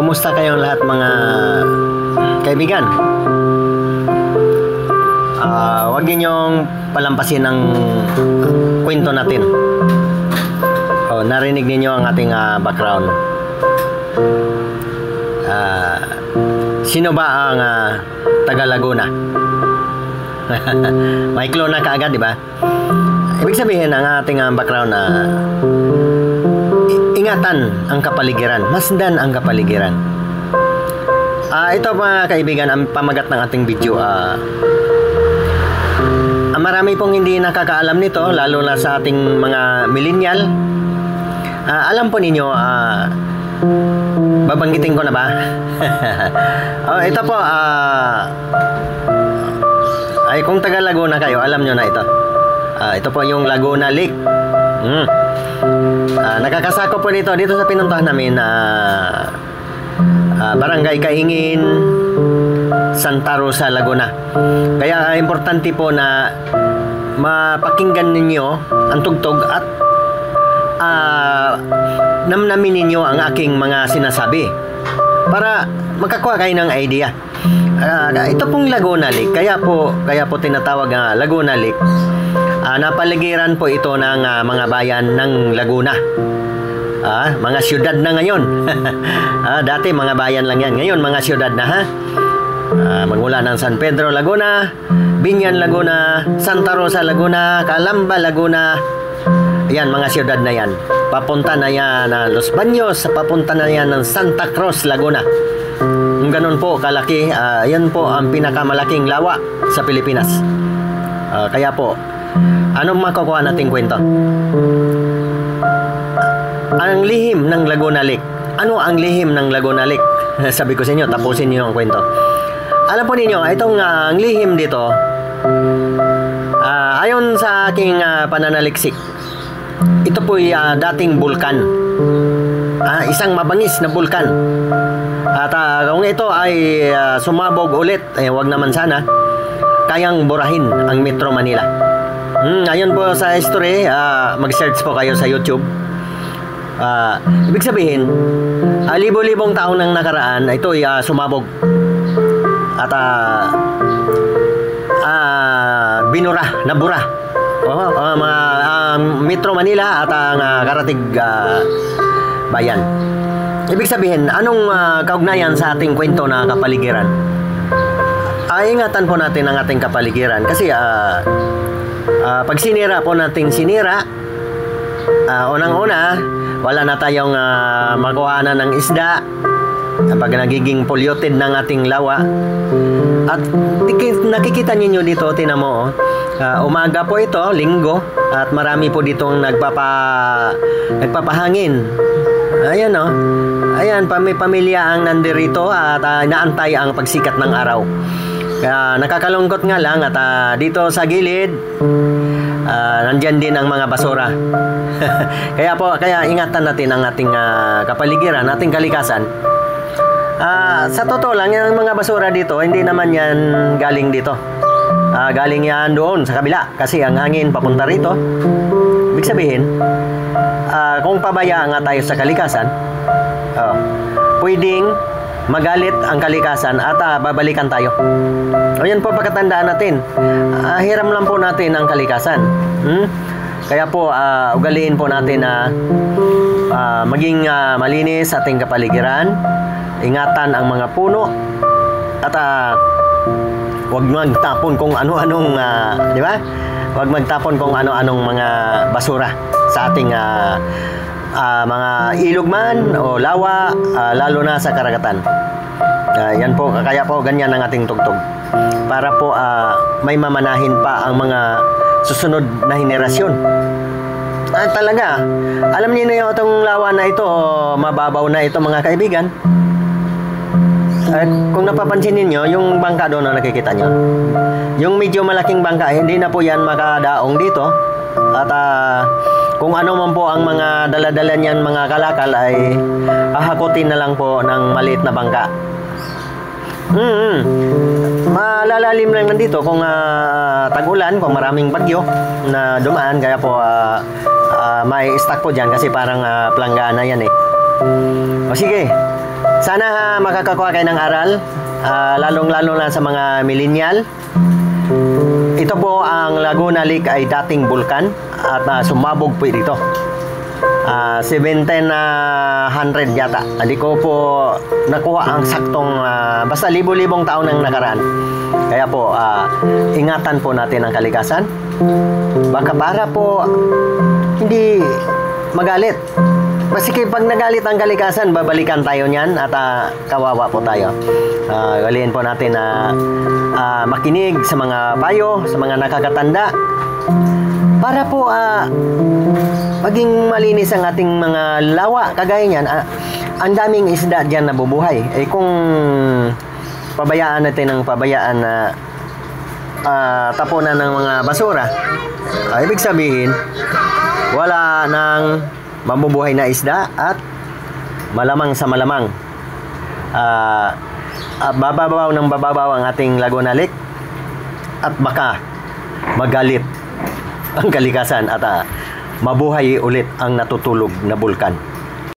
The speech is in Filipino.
Kumusta kayong lahat mga kaibigan? Huwag ninyong palampasin ang kwento natin. Narinig ninyo ang ating background. Sino ba ang taga Laguna? Maiklo na kaagad, di ba? Ibig sabihin ang ating background na ingatan ang kapaligiran, masdan ang kapaligiran. Ito mga kaibigan, ang pamagat ng ating video. Marami pong hindi nakakaalam nito, lalo na sa ating mga millennial. Alam po ninyo, babanggitin ko na ba? Ito po, ay kung taga Laguna kayo, alam nyo na ito. Ito po yung Laguna Lake. Nakakasako po dito sa pinuntahan namin, Barangay Kaingin, Santa Rosa, Laguna. Kaya importante po na mapakinggan ninyo ang tugtog at namnamin ninyo ang aking mga sinasabi para makakuha kayo ng idea. Ito pong Laguna Lake, kaya po tinatawag na Laguna Lake. Napaligiran po ito ng mga bayan ng Laguna. Mga syudad na ngayon. Dati mga bayan lang yan. Ngayon mga syudad na, ha? Magmula ng San Pedro, Laguna, Binyan, Laguna, Santa Rosa, Laguna, Calamba, Laguna. Yan, mga syudad na yan. Papunta na yan Los Baños, papunta na yan ng Santa Cruz, Laguna. Ganun po kalaki. Yan po ang pinakamalaking lawa sa Pilipinas. Kaya po, anong makukuha nating kwento? Ang lihim ng Laguna Lake. Ano ang lihim ng Laguna Lake? Sabi ko sa inyo, tapusin niyo ang kwento. Alam po ninyo, itong ang lihim dito, ayon sa aking pananaliksik, ito po dating bulkan. Isang mabangis na bulkan. At kung ito ay sumabog ulit, wag naman sana, kayang burahin ang Metro Manila. Ayon po sa history, mag-search po kayo sa YouTube. Ibig sabihin, libo-libong taon nang nakaraan, ito ay sumabog at nabura mga Metro Manila at ang karatig bayan. Ibig sabihin, anong kaugnayan sa ating kwento na kapaligiran? Ingatan po natin ang ating kapaligiran kasi pag sinira po nating unang-una, wala na tayong makuhanan ng isda pag nagiging polluted ng ating lawa. At nakikita ninyo dito, tinan mo, umaga po ito, linggo, at marami po ditong nagpapahangin. Ayan ayan, pamilya ang nandirito at inaantay ang pagsikat ng araw. Nakakalungkot nga lang at dito sa gilid, nandyan din ang mga basura. Kaya ingatan natin ang ating kapaligiran, ating kalikasan. Sa totoo lang, yung mga basura dito, hindi naman yan galing dito. Galing yan doon sa kabila kasi ang hangin papunta rito. Ibig sabihin, kung pabayaan nga tayo sa kalikasan, pwedeng magalit ang kalikasan at babalikan tayo. Yan po pagkatandaan natin. Hiram lang po natin ang kalikasan. Kaya po, ugaliin po natin na maging malinis ating kapaligiran. Ingatan ang mga puno. At huwag magtapon kung ano-anong, di ba? Huwag magtapon kung ano-anong mga basura sa ating mga ilog man o lawa, lalo na sa karagatan. Yan po, kaya po ganyan ang ating tugtog. Para po may mamanahin pa ang mga susunod na henerasyon. Talaga, alam niyo na itong lawa na ito, mababaw na ito mga kaibigan. Kung napapansin niyo yung bangka doon na nakikita nyo, yung medyo malaking bangka, hindi na po yan makadaong dito. At kung ano man po ang mga daladala niyan mga kalakal ay hahakutin na lang po ng maliit na bangka. Malalalim lang nandito kung tag-ulan, kung maraming bagyo na dumaan. Kaya po may stock po dyan kasi parang planggana yan eh. O sige, Sana makakakuha kayo ng aral, lalong-lalo na sa mga millennial. Ito po ang Laguna Lake ay dating bulkan at sumabog po dito. 1700 yata. Hindi ko po nakuha ang saktong basta libo-libong taon ang nakaraan. Kaya po ingatan po natin ang kalikasan. Baka para po hindi magalit. Maski pag nagalit ang kalikasan, babalikan tayo niyan at kawawa po tayo. Galiin po natin na makinig sa mga payo, sa mga nakakatanda para po maging malinis ang ating mga lawa. Kagaya niyan, ang daming isda diyan nabubuhay. Kung pabayaan natin ng pabayaan na tapunan ng mga basura, ibig sabihin wala nang mabubuhay na isda at malamang sa malamang bababaw ng bababaw ang ating Laguna Lake at baka magalit ang kalikasan at mabuhay ulit ang natutulog na bulkan.